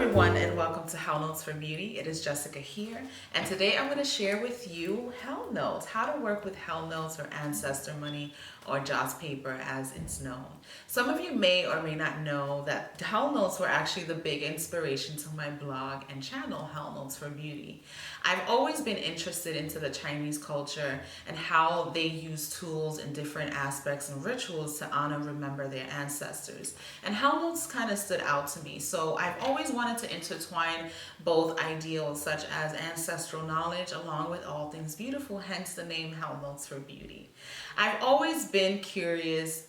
everyone, and welcome to Hell Notes for Beauty. It is Jessica here, and today I'm going to share with you Hell Notes, how to work with Hell Notes or ancestor money or Joss paper as it's known. Some of you may or may not know that Hell Notes were actually the big inspiration to my blog and channel, Hell Notes for Beauty. I've always been interested into the Chinese culture and how they use tools in different aspects and rituals to honor and remember their ancestors. And Hell Notes kind of stood out to me. So I've always wanted to intertwine both ideals such as ancestral knowledge along with all things beautiful, hence the name Hell Notes for Beauty. I've always been curious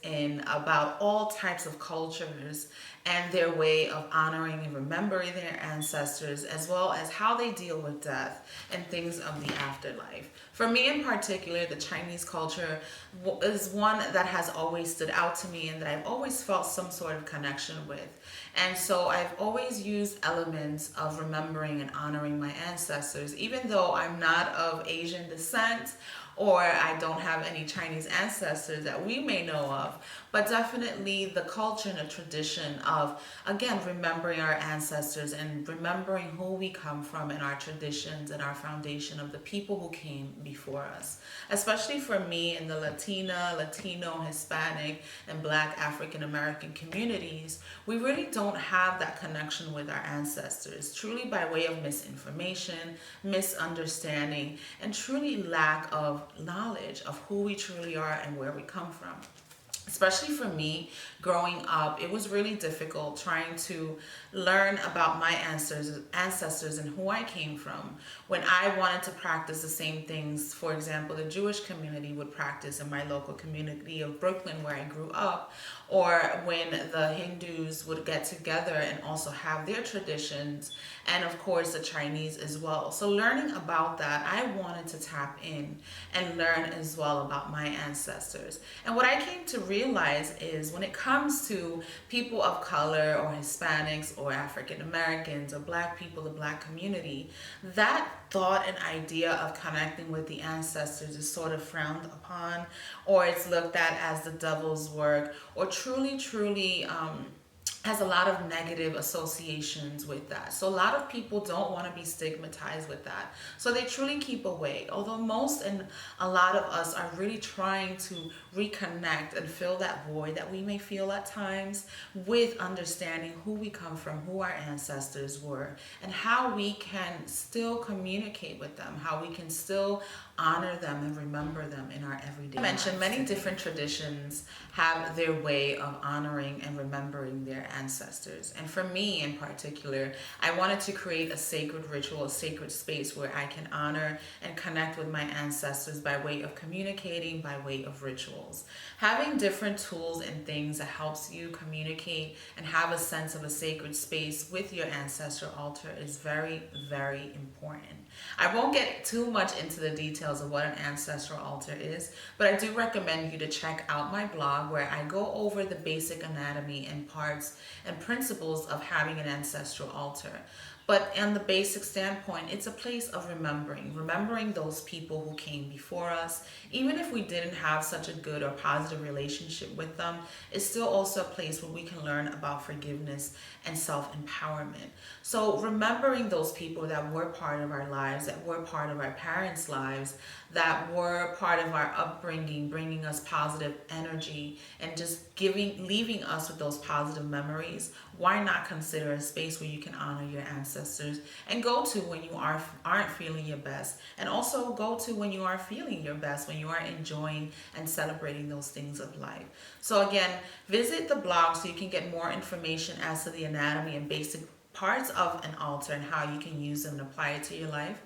about all types of cultures and their way of honoring and remembering their ancestors, as well as how they deal with death and things of the afterlife. For me in particular, the Chinese culture is one that has always stood out to me and that I've always felt some sort of connection with. And so I've always used elements of remembering and honoring my ancestors, even though I'm not of Asian descent or I don't have any Chinese ancestors that we may know of, but definitely the culture and the tradition of, again, remembering our ancestors and remembering who we come from and our traditions and our foundation of the people who came before us. Especially for me in the Latina, Latino, Hispanic, and Black African American communities, we really don't have that connection with our ancestors, truly by way of misinformation, misunderstanding, and truly lack of knowledge of who we truly are and where we come from. Especially for me, growing up, it was really difficult trying to learn about my ancestors and who I came from when I wanted to practice the same things, for example, the Jewish community would practice in my local community of Brooklyn where I grew up, or when the Hindus would get together and also have their traditions, and of course the Chinese as well. So learning about that, I wanted to tap in and learn as well about my ancestors. And what I came to realize is when it comes to people of color or Hispanics or African Americans or Black people, the Black community, that thought and idea of connecting with the ancestors is sort of frowned upon, or it's looked at as the devil's work, or truly has a lot of negative associations with that. So a lot of people don't want to be stigmatized with that. So they truly keep away. Although most and a lot of us are really trying to reconnect and fill that void that we may feel at times with understanding who we come from, who our ancestors were, and how we can still communicate with them, how we can still honor them and remember them in our everyday lives. I mentioned many different traditions have their way of honoring and remembering their ancestors. And for me in particular, I wanted to create a sacred ritual, a sacred space where I can honor and connect with my ancestors by way of communicating, by way of rituals. Having different tools and things that helps you communicate and have a sense of a sacred space with your ancestral altar is very, very important. I won't get too much into the details of what an ancestral altar is, but I do recommend you to check out my blog where I go over the basic anatomy and parts and principles of having an ancestral altar. But on the basic standpoint, it's a place of remembering those people who came before us. Even if we didn't have such a good or positive relationship with them, it's still also a place where we can learn about forgiveness and self-empowerment. So remembering those people that were part of our lives, that were part of our parents' lives, that were part of our upbringing, bringing us positive energy and just leaving us with those positive memories, why not consider a space where you can honor your ancestors and go to when you aren't feeling your best, and also go to when you are feeling your best, when you are enjoying and celebrating those things of life. So again, visit the blog so you can get more information as to the anatomy and basic parts of an altar and how you can use them and apply it to your life.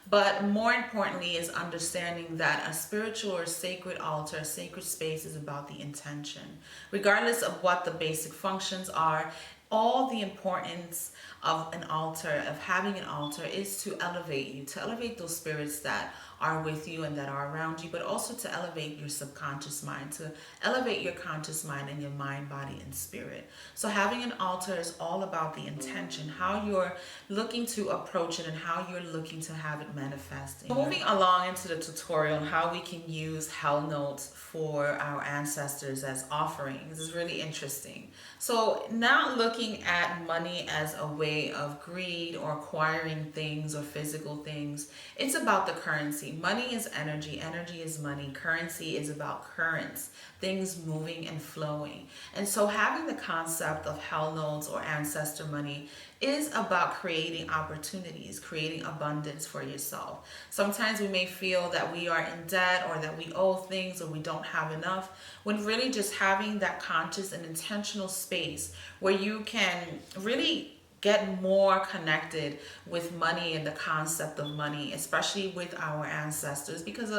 But more importantly is understanding that a spiritual or sacred altar, a sacred space is about the intention. Regardless of what the basic functions are, all the importance of an altar, of having an altar, is to elevate you, to elevate those spirits that are with you and that are around you, but also to elevate your subconscious mind, to elevate your conscious mind and your mind, body, and spirit. So having an altar is all about the intention, how you're looking to approach it and how you're looking to have it manifest. Moving along into the tutorial on how we can use hell notes for our ancestors as offerings is really interesting. So not looking at money as a way of greed or acquiring things or physical things. It's about the currency. Money is energy. Energy is money. Currency is about currents, things moving and flowing. And so having the concept of hell notes or ancestor money is about creating opportunities, creating abundance for yourself. Sometimes we may feel that we are in debt or that we owe things or we don't have enough, when really just having that conscious and intentional space where you can really get more connected with money and the concept of money, especially with our ancestors, because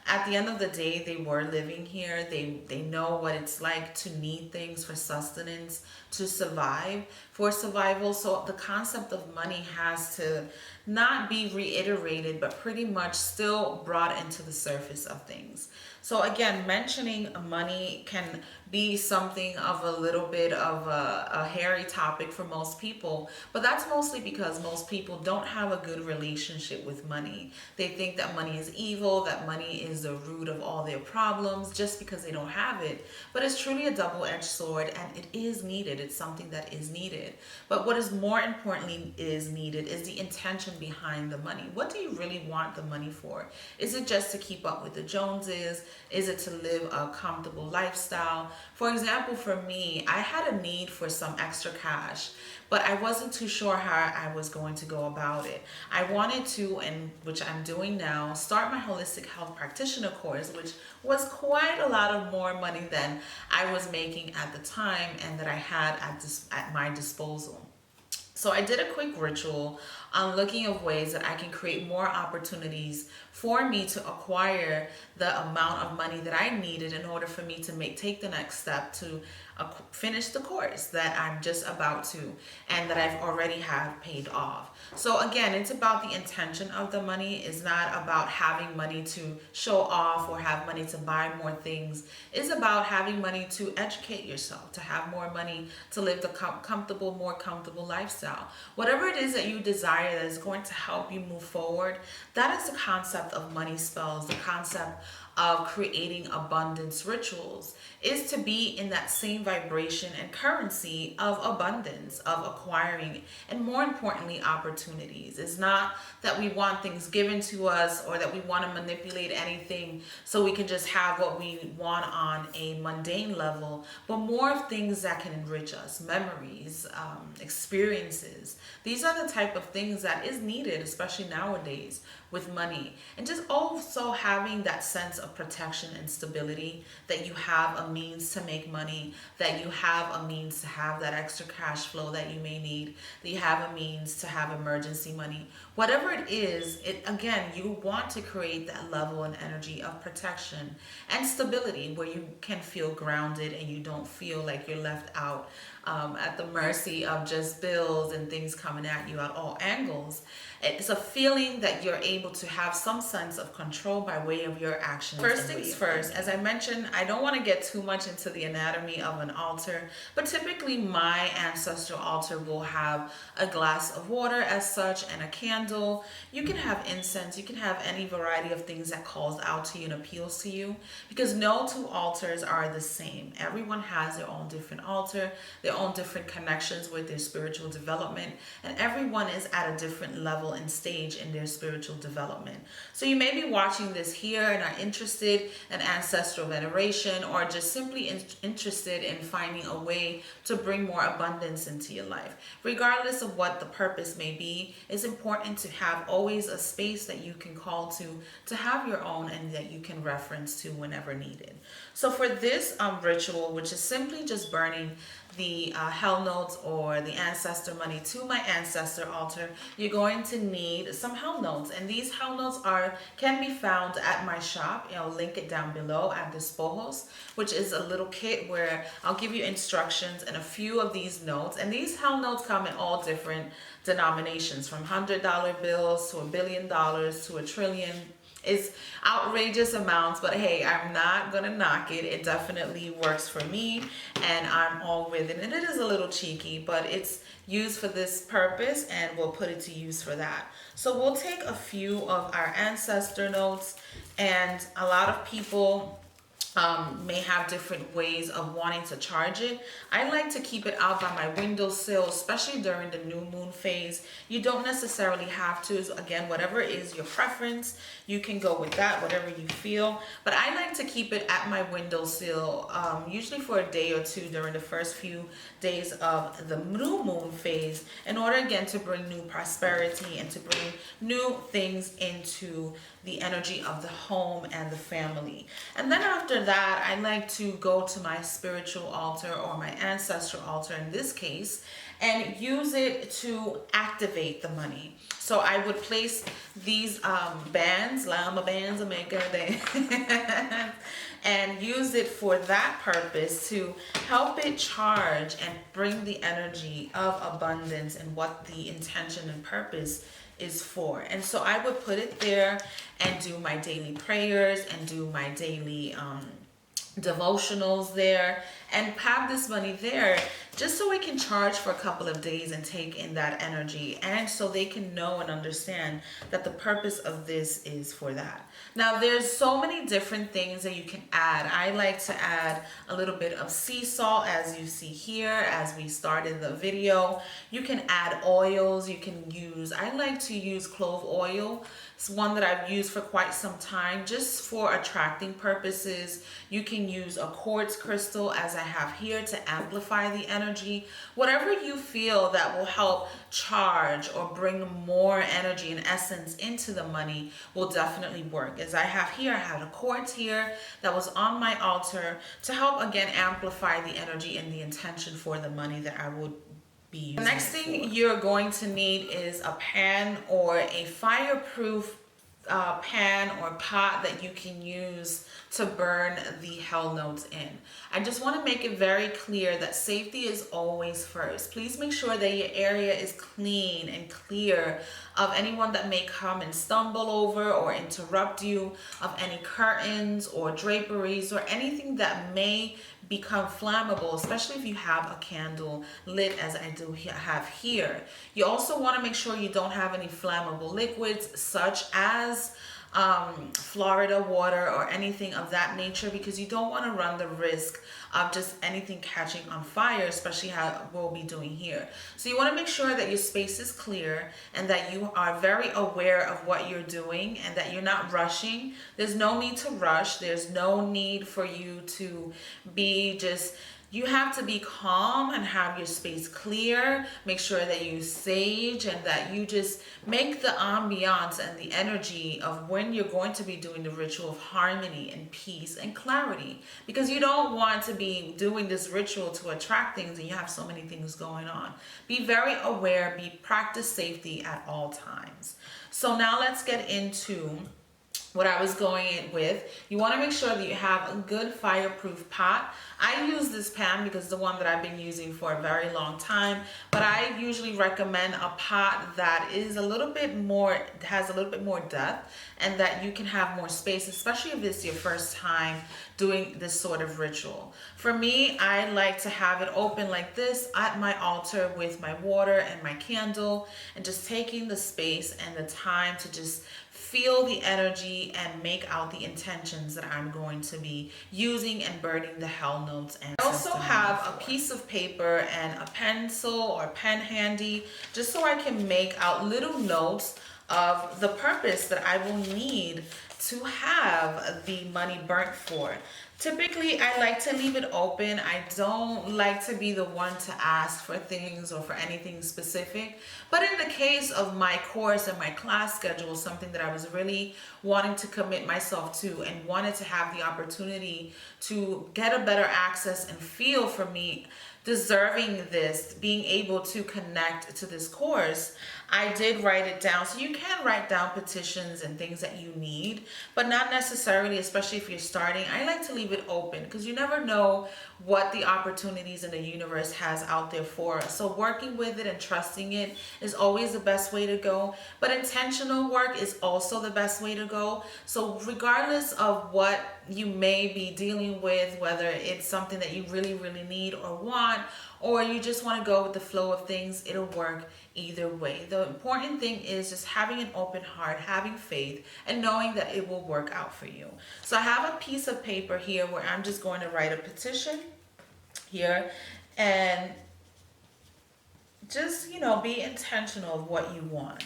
at the end of the day, they were living here. They know what it's like to need things for sustenance, to survive, for survival. So the concept of money has to not be reiterated, but pretty much still brought into the surface of things. So again, mentioning money can be something of a little bit of a hairy topic for most people, but that's mostly because most people don't have a good relationship with money. They think that money is evil, that money is the root of all their problems just because they don't have it. But it's truly a double-edged sword, and it is needed. It's something that is needed. But what is more importantly is needed is the intention behind the money. What do you really want the money for? Is it just to keep up with the Joneses? Is it to live a comfortable lifestyle? For example, for me, I had a need for some extra cash, but I wasn't too sure how I was going to go about it. I wanted to, and which I'm doing now, start my holistic health practitioner course, which was quite a lot of more money than I was making at the time and that I had at my disposal. So I did a quick ritual on looking of ways that I can create more opportunities for me to acquire the amount of money that I needed in order for me to take the next step to finish the course that I'm just about to and that I've already have paid off. So again, it's about the intention of the money. It's not about having money to show off or have money to buy more things. It's about having money to educate yourself, to have more money to live the more comfortable lifestyle. Whatever it is that you desire that is going to help you move forward, that is the concept of money spells, the concept of creating abundance rituals, is to be in that same vibration and currency of abundance, of acquiring, and more importantly, opportunities. It's not that we want things given to us or that we want to manipulate anything so we can just have what we want on a mundane level, but more of things that can enrich us, memories, experiences. These are the type of things that is needed, especially nowadays with money. And just also having that sense of protection and stability, that you have a means to make money, that you have a means to have that extra cash flow that you may need, that you have a means to have emergency money. Whatever it is, again, you want to create that level and energy of protection and stability where you can feel grounded and you don't feel like you're left out at the mercy of just bills and things coming at you at all angles. It's a feeling that you're able to have some sense of control by way of your actions. First things first, as I mentioned, I don't want to get too much into the anatomy of an altar, but typically my ancestral altar will have a glass of water as such and a candle. You can have incense, you can have any variety of things that calls out to you and appeals to you, because no two altars are the same. Everyone has their own different altar, their own different connections with their spiritual development, and everyone is at a different level and stage in their spiritual development. So you may be watching this here and are interested in ancestral veneration, or just simply interested in finding a way to bring more abundance into your life. Regardless of what the purpose may be, it's important to have always a space that you can call to have your own and that you can reference to whenever needed. So for this ritual, which is simply just burning the hell notes or the ancestor money to my ancestor altar, you're going to need some hell notes, and these hell notes can be found at my shop. I'll link it down below at Despojos, which is a little kit where I'll give you instructions and a few of these notes. And these hell notes come in all different denominations, from $100 bills to $1 billion to $1 trillion. is outrageous amounts, but hey, I'm not gonna knock it. It definitely works for me, and I'm all with it. And it is a little cheeky, but it's used for this purpose, and we'll put it to use for that. So we'll take a few of our ancestor notes, and a lot of people may have different ways of wanting to charge it. I like to keep it out by my windowsill, especially during the new moon phase. You don't necessarily have to. Again, whatever is your preference, you can go with that, whatever you feel. But I like to keep it at my windowsill, usually for a day or two during the first few days of the new moon phase, in order again to bring new prosperity and to bring new things into the energy of the home and the family. And then after that, I like to go to my spiritual altar or my ancestral altar in this case, and use it to activate the money. So I would place these bands, llama bands, omega bands, and use it for that purpose to help it charge and bring the energy of abundance and what the intention and purpose is for. And so I would put it there and do my daily prayers and do my daily devotionals there, and have this money there just so we can charge for a couple of days and take in that energy, and so they can know and understand that the purpose of this is for that. Now there's so many different things that you can add. I like to add a little bit of sea salt, as you see here as we started the video. You can add oils. You can use, I like to use clove oil. It's one that I've used for quite some time just for attracting purposes. You can use a quartz crystal, as I have here, to amplify the energy. Whatever you feel that will help charge or bring more energy and essence into the money will definitely work. As I have here, I had a quartz here that was on my altar to help again amplify the energy and the intention for the money that I would be using. The next thing you're going to need is a pan or a fireproof pan or pot that you can use to burn the hell notes in. I just want to make it very clear that safety is always first. Please make sure that your area is clean and clear of anyone that may come and stumble over or interrupt you, of any curtains or draperies or anything that may become flammable, especially if you have a candle lit, as I do have here. You also want to make sure you don't have any flammable liquids such as Florida water or anything of that nature, because you don't want to run the risk of just anything catching on fire, especially how we'll be doing here. So you want to make sure that your space is clear and that you are very aware of what you're doing and that you're not rushing. There's no need to rush. There's no need for you to be just, you have to be calm and have your space clear. Make sure that you sage and that you just make the ambiance and the energy of when you're going to be doing the ritual of harmony and peace and clarity, because you don't want to be doing this ritual to attract things and you have so many things going on. Be very aware, practice safety at all times. So now let's get into what I was going with. You want to make sure that you have a good fireproof pot. I use this pan because it's the one that I've been using for a very long time, but I usually recommend a pot that is a little bit more, has a little bit more depth, and that you can have more space, especially if it's your first time doing this sort of ritual. For me, I like to have it open like this at my altar with my water and my candle, and just taking the space and the time to just feel the energy and make out the intentions that I'm going to be using and burning the hell notes. And I also have a piece of paper and a pencil or pen handy, just so I can make out little notes of the purpose that I will need to have the money burnt for. Typically, I like to leave it open. I don't like to be the one to ask for things or for anything specific. But in the case of my course and my class schedule, something that I was really wanting to commit myself to and wanted to have the opportunity to get a better access and feel for me deserving this, being able to connect to this course, I did write it down. So you can write down petitions and things that you need, but not necessarily, especially if you're starting. I like to leave leave it open, because you never know what the opportunities in the universe has out there for us. So working with it and trusting it is always the best way to go. But intentional work is also the best way to go. So regardless of what you may be dealing with, whether it's something that you really, really need or want, or you just want to go with the flow of things, it'll work either way. The important thing is just having an open heart, having faith, and knowing that it will work out for you. So I have a piece of paper here where I'm just going to write a petition here, and just, be intentional of what you want.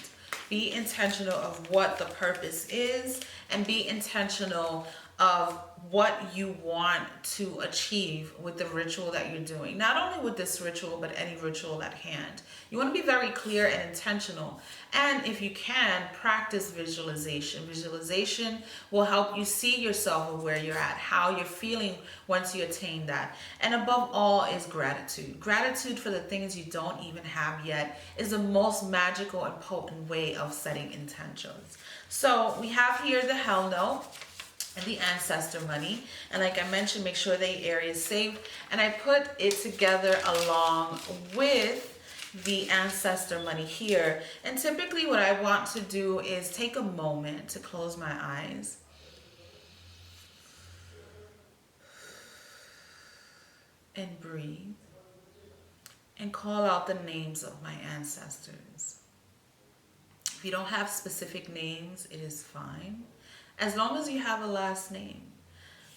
Be intentional of what the purpose is, and be intentional of what you want to achieve with the ritual that you're doing. Not only with this ritual, but any ritual at hand. You want to be very clear and intentional. And if you can, practice visualization. Visualization will help you see yourself and where you're at, how you're feeling once you attain that. And above all is gratitude. Gratitude for the things you don't even have yet is the most magical and potent way of setting intentions. So we have here the Hell Note and the ancestor money, and like I mentioned, make sure the area is saved, and I put it together along with the ancestor money here. And typically what I want to do is take a moment to close my eyes and breathe and call out the names of my ancestors. If you don't have specific names, it is fine. As long as you have a last name,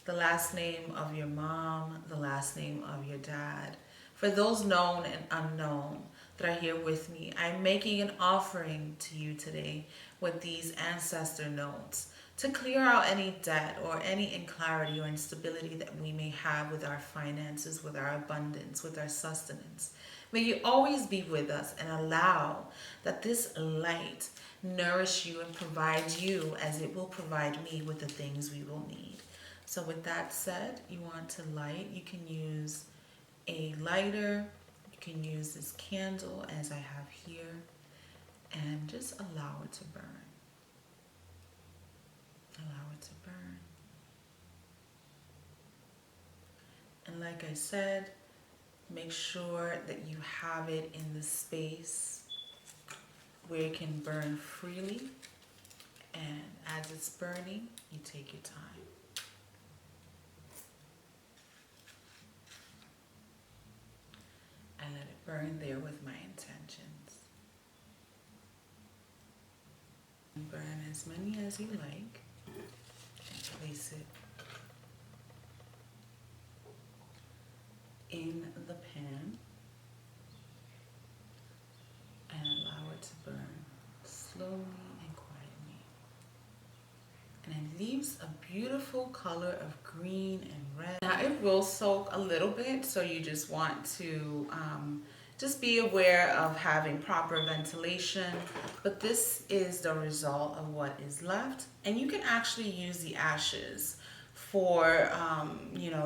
the last name of your mom, the last name of your dad. For those known and unknown that are here with me, I'm making an offering to you today with these ancestor notes to clear out any debt or any inclarity or instability that we may have with our finances, with our abundance, with our sustenance. May you always be with us and allow that this light nourish you and provide you as it will provide me with the things we will need. So with that said, you want to light, you can use a lighter, you can use this candle as I have here, and just allow it to burn. Allow it to burn. And like I said, make sure that you have it in the space where it can burn freely, and as it's burning, you take your time. And let it burn there with my intentions. And burn as many as you like, and place it in the pan and allow it to burn slowly and quietly. And it leaves a beautiful color of green and red. Now it will soak a little bit, so you just want to just be aware of having proper ventilation. But this is the result of what is left. And you can actually use the ashes for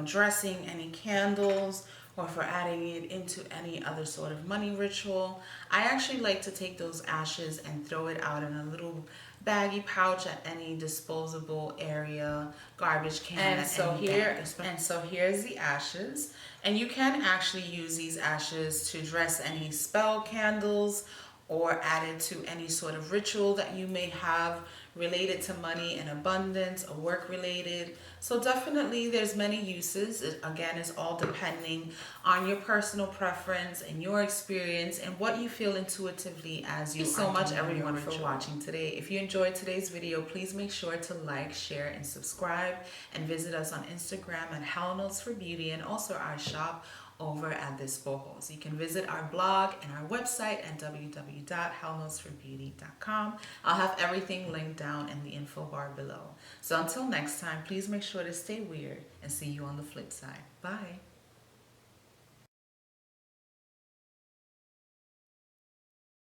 dressing any candles, or for adding it into any other sort of money ritual. I actually like to take those ashes and throw it out in a little baggy pouch at any disposable area, garbage can. And so here's the ashes. And you can actually use these ashes to dress any spell candles or add it to any sort of ritual that you may have related to money and abundance or work related. So definitely there's many uses. It, again, is all depending on your personal preference and your experience and what you feel intuitively as you. Thank you so much everyone for watching today. If you enjoyed today's video, please make sure to like, share, and subscribe, and visit us on Instagram at Hell Notes for Beauty, and also our shop over at Despojos. You can visit our blog and our website at www.hellnotesforbeauty.com. I'll have everything linked down in the info bar below. So until next time, please make sure to stay weird, and see you on the flip side. Bye.